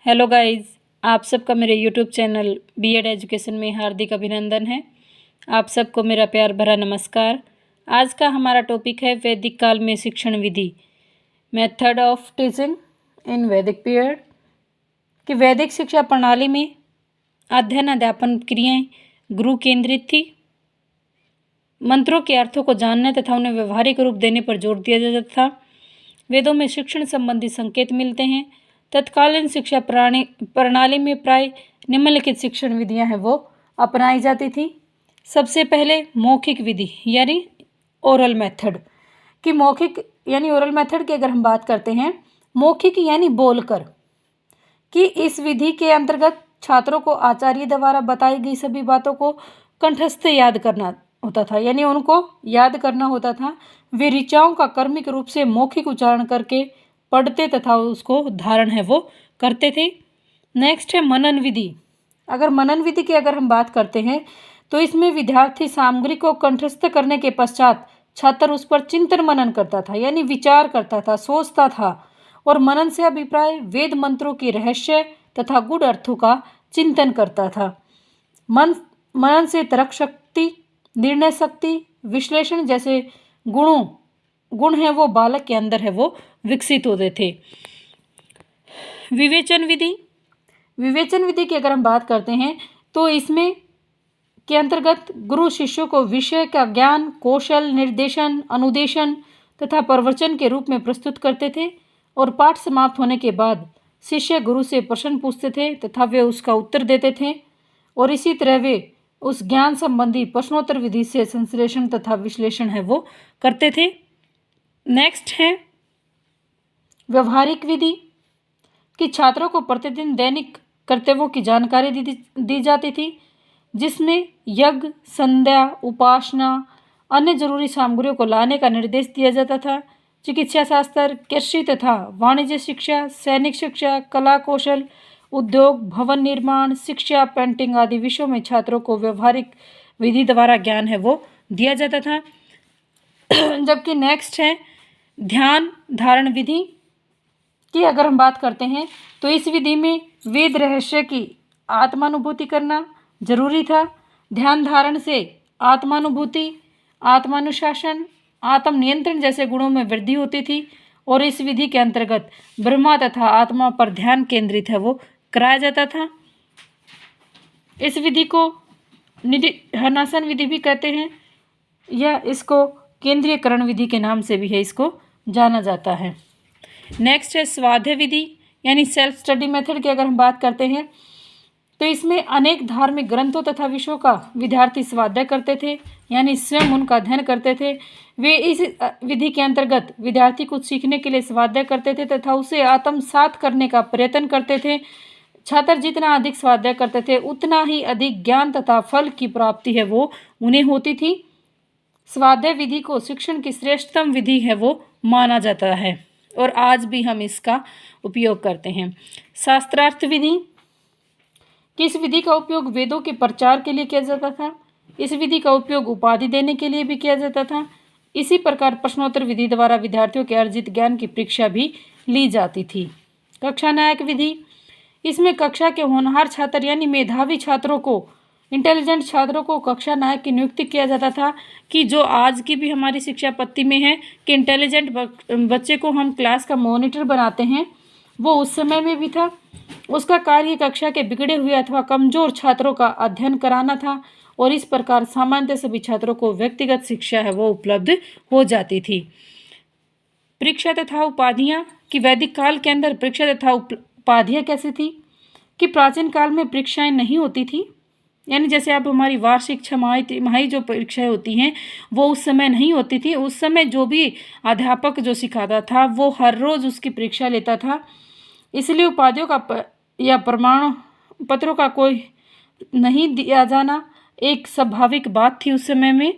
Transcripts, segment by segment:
Hello guys, आप सबका मेरे यूट्यूब चैनल बीएड एजुकेशन में हार्दिक अभिनंदन है। आप सबको मेरा प्यार भरा नमस्कार। आज का हमारा टॉपिक है वैदिक काल में शिक्षण विधि, मेथड ऑफ टीचिंग इन वैदिक पीरियड। कि वैदिक शिक्षा प्रणाली में अध्ययन अध्यापन क्रियाएं गुरु केंद्रित थी। मंत्रों के अर्थों को जानने तथा उन्हें व्यवहारिक रूप देने पर जोर दिया जाता था। वेदों में शिक्षण संबंधी संकेत मिलते हैं। तत्कालीन शिक्षा प्रणाली में प्राय निम्नलिखित शिक्षण विधियां हैं वो अपनाई जाती थी। सबसे पहले मौखिक विधि यानी ओरल मेथड। कि मौखिक यानी ओरल मेथड की अगर हम बात करते हैं, मौखिक यानी बोलकर, कि इस विधि के अंतर्गत छात्रों को आचार्य द्वारा बताई गई सभी बातों को कंठस्थ याद करना होता था, यानी उनको याद करना होता था। वे ऋचाओं का कर्मिक रूप से मौखिक उच्चारण करके पढ़ते तथा उसको धारण है वो करते थे। नेक्स्ट है मनन विधि। अगर मनन विधि की अगर हम बात करते हैं तो इसमें विद्यार्थी सामग्री को कंठस्थ करने के पश्चात छात्र उस पर चिंतन मनन करता था, यानी विचार करता था, सोचता था, और मनन से अभिप्राय वेद मंत्रों की रहस्य तथा गूढ़ अर्थों का चिंतन करता था। मनन से तर्क शक्ति, निर्णय शक्ति, विश्लेषण जैसे गुण है वो बालक के अंदर है वो विकसित होते थे। विवेचन विधि की अगर हम बात करते हैं तो इसमें के अंतर्गत गुरु शिष्यों को विषय का ज्ञान, कौशल, निर्देशन, अनुदेशन तथा प्रवचन के रूप में प्रस्तुत करते थे, और पाठ समाप्त होने के बाद शिष्य गुरु से प्रश्न पूछते थे तथा वे उसका उत्तर देते थे, और इसी तरह वे उस ज्ञान संबंधी प्रश्नोत्तर विधि से संश्लेषण तथा विश्लेषण है वो करते थे। नेक्स्ट है व्यवहारिक विधि। कि छात्रों को प्रतिदिन दैनिक कर्तव्यों की जानकारी दी जाती थी, जिसमें यज्ञ, संध्या, उपासना, अन्य जरूरी सामग्रियों को लाने का निर्देश दिया जाता था। चिकित्सा शास्त्र, कृषि तथा वाणिज्य शिक्षा, सैनिक शिक्षा, कला कौशल, उद्योग, भवन निर्माण, शिक्षा, पेंटिंग आदि विषयों में छात्रों को व्यवहारिक विधि द्वारा ज्ञान है वो दिया जाता था। जबकि नेक्स्ट है ध्यान धारण विधि। की अगर हम बात करते हैं तो इस विधि में वेद रहस्य की आत्मानुभूति करना जरूरी था। ध्यान धारण से आत्मानुभूति, आत्मानुशासन, आत्म नियंत्रण जैसे गुणों में वृद्धि होती थी, और इस विधि के अंतर्गत ब्रह्मा तथा आत्मा पर ध्यान केंद्रित है वो कराया जाता था। इस विधि को निधिध्यासन विधि भी कहते हैं, या इसको केंद्रीयकरण विधि के नाम से भी है इसको जाना जाता है। नेक्स्ट है स्वाध्याय विधि यानी सेल्फ स्टडी मेथड की अगर हम बात करते हैं तो इसमें अनेक धार्मिक ग्रंथों तथा विषयों का विद्यार्थी स्वाध्याय करते थे, यानी स्वयं उनका अध्ययन करते थे। वे इस विधि के अंतर्गत विद्यार्थी कुछ सीखने के लिए स्वाध्याय करते थे तथा उसे आत्मसात करने का प्रयत्न करते थे। छात्र जितना अधिक स्वाध्याय करते थे उतना ही अधिक ज्ञान तथा फल की प्राप्ति है वो उन्हें होती थी। स्वाध्याय विधि को शिक्षण की श्रेष्ठतम विधि है वो माना जाता है, और आज भी हम इसका उपयोग करते हैं। शास्त्रार्थ विधि। किस विधि का उपयोग वेदों के प्रचार के लिए किया जाता था। इस विधि का उपयोग उपाधि देने के लिए भी किया जाता था। इसी प्रकार प्रश्नोत्तर विधि द्वारा विद्यार्थियों के अर्जित ज्ञान की परीक्षा भी ली जाती थी। कक्षा नायक विधि। इसमें कक्षा के होनहार छात्र यानी मेधावी छात्रों को, इंटेलिजेंट छात्रों को कक्षा नायक की नियुक्ति किया जाता था। कि जो आज की भी हमारी शिक्षा पद्धति में है कि इंटेलिजेंट बच्चे को हम क्लास का मॉनिटर बनाते हैं, वो उस समय में भी था। उसका कार्य कक्षा के बिगड़े हुए अथवा कमजोर छात्रों का अध्ययन कराना था, और इस प्रकार सामान्यतः सभी छात्रों को व्यक्तिगत शिक्षा है वो उपलब्ध हो जाती थी। परीक्षा तथा उपाधियाँ। कि वैदिक काल के अंदर परीक्षा तथा उपाधियाँ कैसी थी। कि प्राचीन काल में परीक्षाएं नहीं होती थी, यानी जैसे अब हमारी वार्षिक, छमाही जो परीक्षाएं होती हैं वो उस समय नहीं होती थी। उस समय जो भी अध्यापक जो सिखाता था वो हर रोज़ उसकी परीक्षा लेता था, इसलिए उपाधियों का या प्रमाण पत्रों का कोई नहीं दिया जाना एक स्वाभाविक बात थी उस समय में।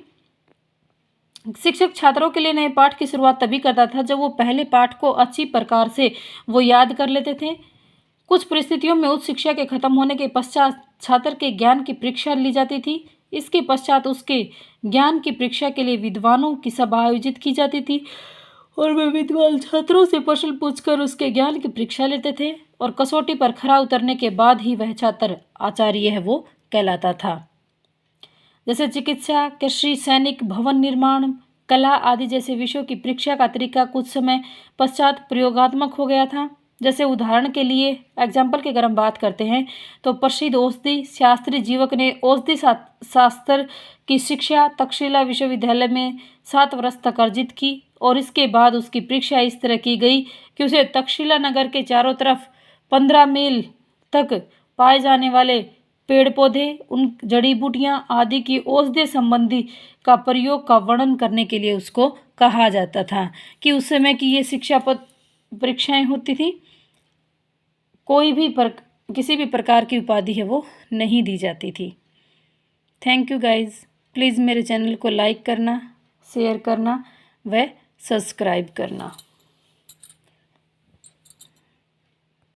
शिक्षक छात्रों के लिए नए पाठ की शुरुआत तभी करता था जब वो पहले पाठ को अच्छी प्रकार से वो याद कर लेते थे। कुछ परिस्थितियों में उच्च शिक्षा के खत्म होने के पश्चात छात्र के ज्ञान की परीक्षा ली जाती थी। इसके पश्चात उसके ज्ञान की परीक्षा के लिए विद्वानों की सभा आयोजित की जाती थी, और वे विद्वान छात्रों से प्रश्न पूछकर उसके ज्ञान की परीक्षा लेते थे और कसौटी पर खरा उतरने के बाद ही वह छात्र आचार्य है वो कहलाता था। जैसे चिकित्सा, कृषि, सैनिक, भवन निर्माण, कला आदि जैसे विषयों की परीक्षा का तरीका कुछ समय पश्चात प्रयोगात्मक हो गया था। जैसे उदाहरण के लिए एग्जाम्पल की अगर हम बात करते हैं तो प्रसिद्ध औषधि शास्त्री जीवक ने औषधि शास्त्र की शिक्षा तक्षशिला विश्वविद्यालय में 7 वर्ष तक अर्जित की और इसके बाद उसकी परीक्षा इस तरह की गई कि उसे तक्षशिला नगर के चारों तरफ 15 मील तक पाए जाने वाले पेड़ पौधे, उन जड़ी बूटियां आदि की औषधि संबंधी का प्रयोग का वर्णन करने के लिए उसको कहा जाता था कि उस समय की ये शिक्षा परीक्षाएं होती थी। कोई भी किसी भी प्रकार की उपाधि है वो नहीं दी जाती थी। Thank you guys. प्लीज़ मेरे चैनल को लाइक करना, शेयर करना व सब्सक्राइब करना।